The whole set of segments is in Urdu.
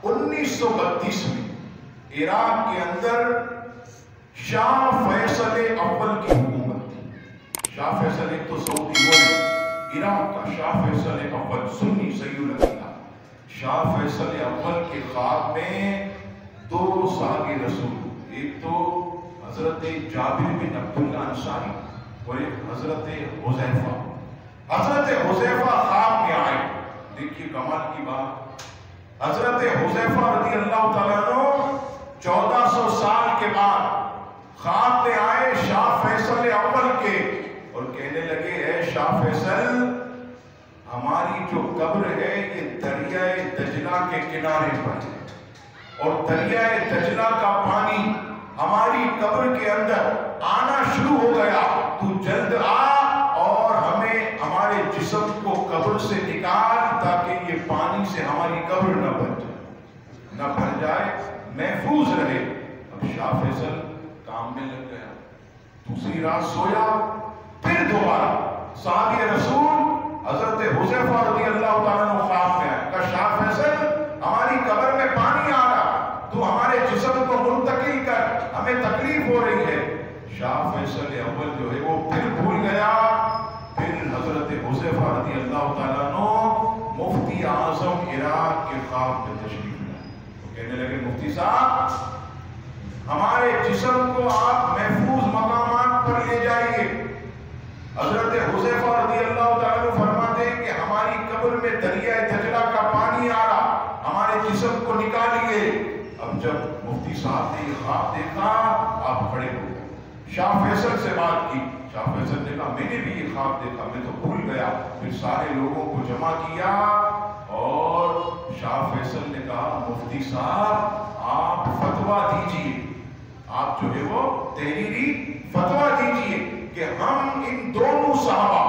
1932 میں عراق کے اندر شاہ فیصل اول کی حکومت تھی. شاہ فیصل ایک تو سعودی وہ ہے، عراق کا شاہ فیصل اول سنی سید شاہ فیصل اول کے خواب میں دو صحابی رسول، ایک تو حضرت جابر بن عبداللہ انصاری اور ایک حضرت حذیفہ. حضرت حذیفہ خواب میں آئے. دیکھیے کمال کی بات، حضرت حذیفہ رضی اللہ تعالیٰ عنہ 1400 سال کے بعد خواب میں آئے شاہ فیصل اول کے اور کہنے لگے اے شاہ فیصل، ہماری جو قبر ہے یہ دریائے دجلہ کے کنارے پر ہے اور دریائے دجلہ کا پانی ہماری قبر کے اندر آنا شروع ہو گیا. تو جلد آ اور ہمیں ہمارے جسم کو قبر سے نکال تاکہ یہ پانی سے ہماری قبر نہ بھر جائے، محفوظ رہے. اب شاہ فیصل کام میں لگ گیا. دوسری رات سویا، پھر دوبارہ صحابی رسول حضرت حذیفہ رضی اللہ تعالیٰ عنہ خواب میں آئے. کہا شاہ فیصل، ہماری قبر میں پانی آ رہا، تو ہمارے جسم کو منتقل کر، ہمیں تکلیف ہو رہی ہے. شاہ فیصل اول جو ہے وہ پھر بھول گیا. پھر حضرت حذیفہ رضی اللہ تعالیٰ عنہ مفتی اعظم عراق کے خواب میں تشریف لائے. وہ کہنے لگے مفتی صاحب، ہمارے جسم کو آپ محفوظ مقامات پر لے جائیے. حضرت حذیفہ رضی اللہ تعالیٰ عنہ فرماتے ہیں کہ ہماری قبر میں دریائے دجلہ کا پانی آ رہا، ہمارے جسم کو نکالیے. اب جب مفتی صاحب نے یہ خواب دیکھا آپ کھڑے ہو گئے. شاہ فیصل سے بات کی. شاہ فیصل نے کہا میں نے بھی یہ خواب دیکھا، میں تو بھول گیا. پھر سارے لوگوں کو جمع کیا اور شاہ فیصل نے کہا مفتی صاحب آپ فتویٰ دیجئے، آپ جو ہے وہ تحریری فتویٰ دیجئے کہ ہم ان دونوں صحابہ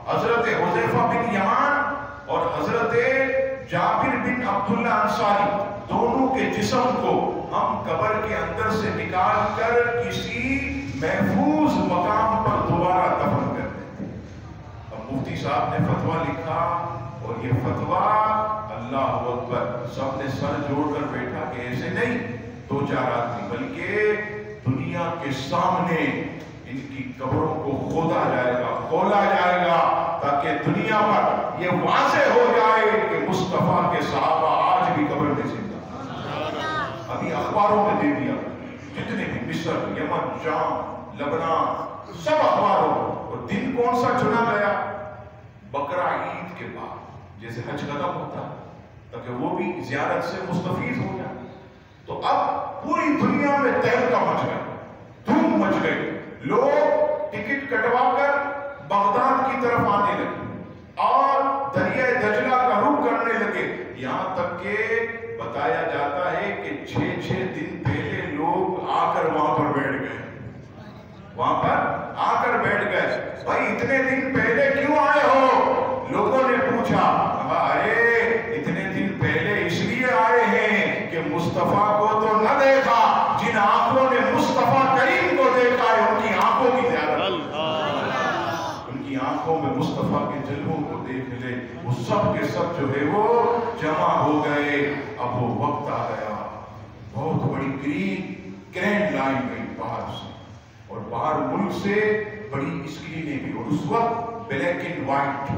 حضرت حذیفہ بن یمان اور حضرت جابر بن عبداللہ انصاری دونوں کے جسم کو ہم قبر کے اندر سے نکال کر کسی محفوظ مقام پر دوبارہ دفن کر دیں. اب مفتی صاحب نے فتویٰ لکھا اور یہ فتویٰ اللہ اکبر سب نے سر جوڑ کر بیٹھا کہ ایسے نہیں 2-4 آدمی، بلکہ دنیا کے سامنے ان کی قبروں کو کھودا جائے گا، کھولا جائے گا تاکہ دنیا پر یہ واضح ہو جائے کہ مصطفیٰ کے صحابہ آج بھی قبر میں زندہ. ابھی اخباروں میں دے دیا، جتنے بھی مصر، یمن، شام، لبنان، سب اخباروں. اور دن کون سا چنا گیا؟ بقرہ عید کے بعد، جیسے حج ختم ہوتا ہے تاکہ وہ بھی زیارت سے مستفید ہو جائے. تو اب پوری دنیا میں تہلکہ مچ گیا، دھوم مچ گئی. لوگ ٹکٹ کٹوا کر بغداد کی طرف آنے لگے اور دریائے دجلہ کا رخ کرنے لگے. یہاں تک کہ بتایا جاتا ہے کہ 6 دن پہلے لوگ آ کر وہاں پر بیٹھ گئے. وہاں پر آ کر بیٹھ گئے. بھائی اتنے دن پہلے کیوں آئے ہو؟ لوگوں نے پوچھا. ارے اتنے دن پہلے اس لیے آئے ہیں کہ مصطفیٰ کو تو نہ دیکھا، جن آنکھوں نے مصطفیٰ کریم کو دیکھا ہے ان کی آنکھوں کی زیادت، ان کی آنکھوں میں مصطفیٰ کے جلووں کو دیکھ لے. وہ سب کے سب جو ہے وہ جمع ہو گئے. اب وہ وقت آ گیا، بہت بڑی کرین لائی گئی باہر سے اور باہر ملک سے بڑی اسکرینیں بھی. اور اس وقت بلیک اینڈ وائٹ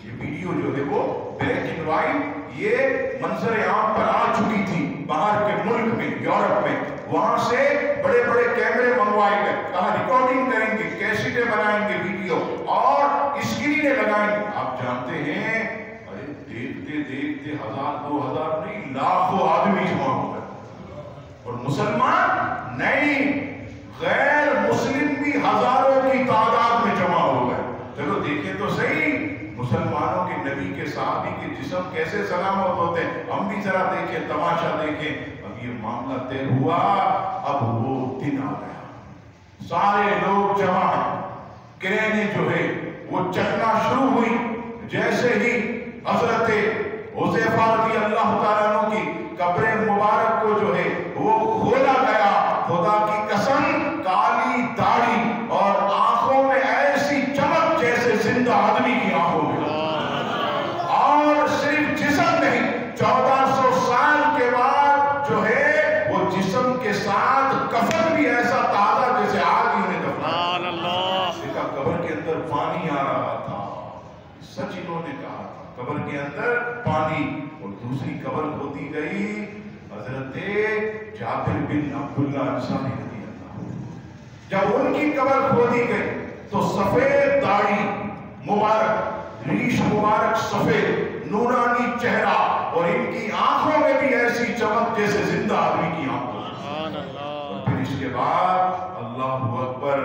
یہ ویڈیو جو ہے وہ بلیک اینڈ وائٹ یہ منظر عام پر آ چکی تھی باہر کے ملک میں، یورپ میں. وہاں سے بڑے بڑے کیمرے منگوائے گئے، کہا ریکارڈنگ کریں گے، کیسٹیں بنائیں گے ویڈیو اور اسکرینیں لگائیں گے. آپ جانتے ہیں ارے دیکھتے دیکھتے 1000-2000 نہیں لاکھوں آدمی جمع ہو گئے. اور مسلمان نہیں، غیر مسلم بھی ہزاروں کی تعداد میں جمع ہو گئے. چلو دیکھیں تو صحیح مسلمانوں کے نبی کے صحابی کے جسم کیسے سلامت ہوتے ہیں. ہم بھی ذرا دیکھیں، تماشا دیکھیں. اب یہ معاملہ طے ہوا. اب وہ دن آ گیا، سارے لوگ جمع ہیں. کرینیں جو ہے وہ چلنا شروع ہوئی. جیسے ہی حضرت حذیفہ رضی اللہ تعالیٰ عنہ کی قبر مبارک کو جو ہے وہ کھولا گیا، خدا کی قسم کالی داڑھی اور آنکھوں میں ایسی چمک جیسے زندہ آدمی کی آنکھوں میں. اور صرف جسم نہیں، 1400 سال کے بعد قبر کے اندر پانی، اور دوسری قبر کھودی گئی حضرت جابر بن عبداللہ انصاری رضی اللہ۔ جب ان کی قبر کھودی گئی تو سفید داڑھی مبارک، ریش مبارک سفید، نورانی چہرہ، اور ان کی آنکھوں میں بھی ایسی چمک جیسے زندہ آدمی کی آنکھوں۔ اور پھر اس کے بعد اللہ اکبر،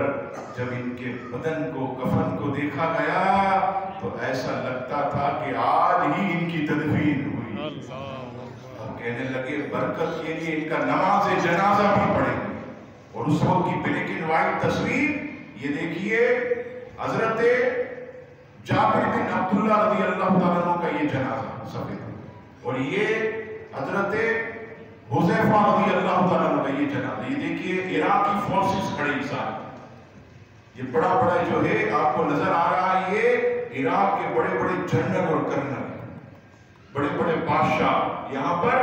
جب ان کے بدن کو، کفن کو دیکھا گیا تو ایسا لگتا تھا کہ آج ہی ان کی تدفین ہوئی، اور کہنے لگے برکت کے لیے ان کا نماز جنازہ بھی پڑھیں گے۔ اور اس وقت کی بلیک اینڈ وائٹ تصویر یہ دیکھیے، حضرت جابر بن عبداللہ رضی اللہ تعالیٰ عنہ کا یہ جنازہ سفید، اور یہ حضرت حذیفہ رضی اللہ تعالیٰ عنہ کا یہ جنازہ۔ یہ دیکھیے عراقی فورسز کھڑی ساتھ، یہ بڑا بڑا جو ہے آپ کو نظر آ رہا ہے، یہ عراق کے بڑے بڑے جنرل اور کرنل، بڑے بڑے بادشاہ یہاں پر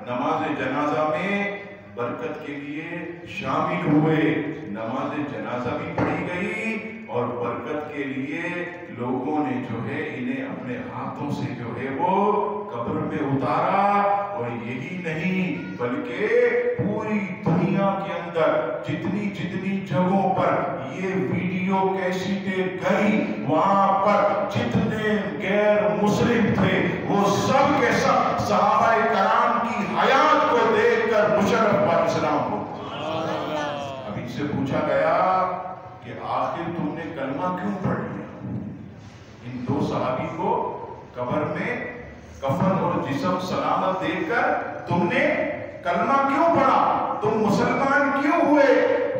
نماز جنازہ میں برکت کے لیے شامل ہوئے۔ نماز جنازہ بھی پڑھی گئی اور برکت کے لیے لوگوں نے جو ہے انہیں اپنے ہاتھوں سے جو ہے وہ قبر میں اتارا۔ اور یہی نہیں بلکہ پوری دنیا کے اندر جتنی جتنی جگہوں پر یہ ویڈیو کیسٹیں گئی، وہاں پر جتنے غیر مسلم تھے وہ سب کے سب صحابہ کرام کی حیات کو دیکھ کر مشرف با اسلام ہو۔ اب ان سے پوچھا گیا کہ آخر تم نے کلمہ کیوں پڑھ لیا؟ ان دو صحابی کو قبر میں کفن اور جسم سلامت دیکھ کر تم نے کلمہ کیوں پڑھا؟ تم مسلمان کیوں ہوئے؟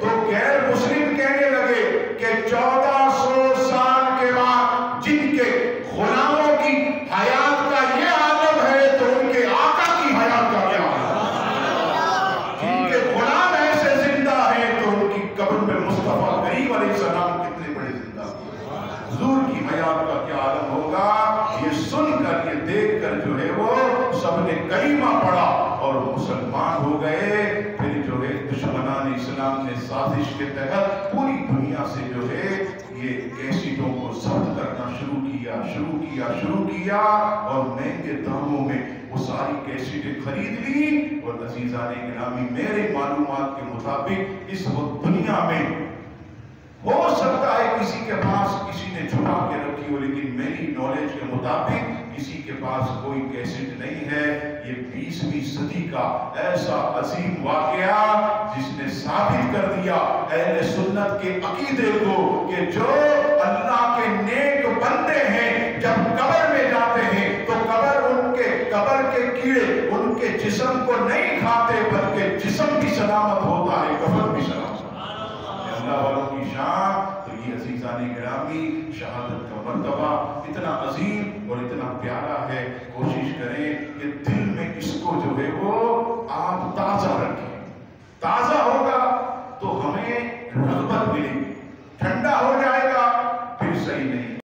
تو غیر مسلم کہنے لگے کہ 1400 سال کے بعد جن کے غلاموں کی حیات کا یہ عالم ہے تو ان کے آقا کی حیات کا کیا عالم؟ جن کے غلام ایسے زندہ ہیں تو ان کی قبر میں مصطفیٰ کریم علیہ السلام کتنے بڑے زندہ ہیں، حضور کی حیات کا کیا عالم ہوگا؟ یہ سن کر، یہ دیکھ کر جو ہے وہ سب نے کلمہ پڑھا اور مسلمان ہو گئے۔ پھر جو ہے دشمنان اسلام نے سازش کے تحت پوری دنیا سے جو ہے یہ کیسٹوں کو ضبط کرنا شروع کیا اور مہنگے داموں میں وہ ساری کیسٹیں خرید لی۔ اور عزیزان گرامی، میرے معلومات کے مطابق اس وقت دنیا میں ہو سکتا ہے کسی کے پاس کسی نے چھپا کے رکھی ہو، لیکن میری نالج کے مطابق کسی کے پاس کوئی کیسٹ نہیں ہے۔ یہ 20ویں صدی کا ایسا عظیم واقعہ جس نے ثابت کر دیا اہل سنت کے عقیدے کو کہ جو اللہ کے نیک بندے ہیں جب قبر میں جاتے ہیں تو قبر کے کیڑے ان کے جسم کو نہیں کھاتے، بلکہ جسم بھی سلامت ہوتا ہے، کفن بھی سلامت ہوتا ہے۔ اللہ والوں کی شان۔ تو یہ عزیزان گرامی شہادت کا مرتبہ اتنا عظیم اور اتنا پیارا ہے۔ کوشش کریں کہ دل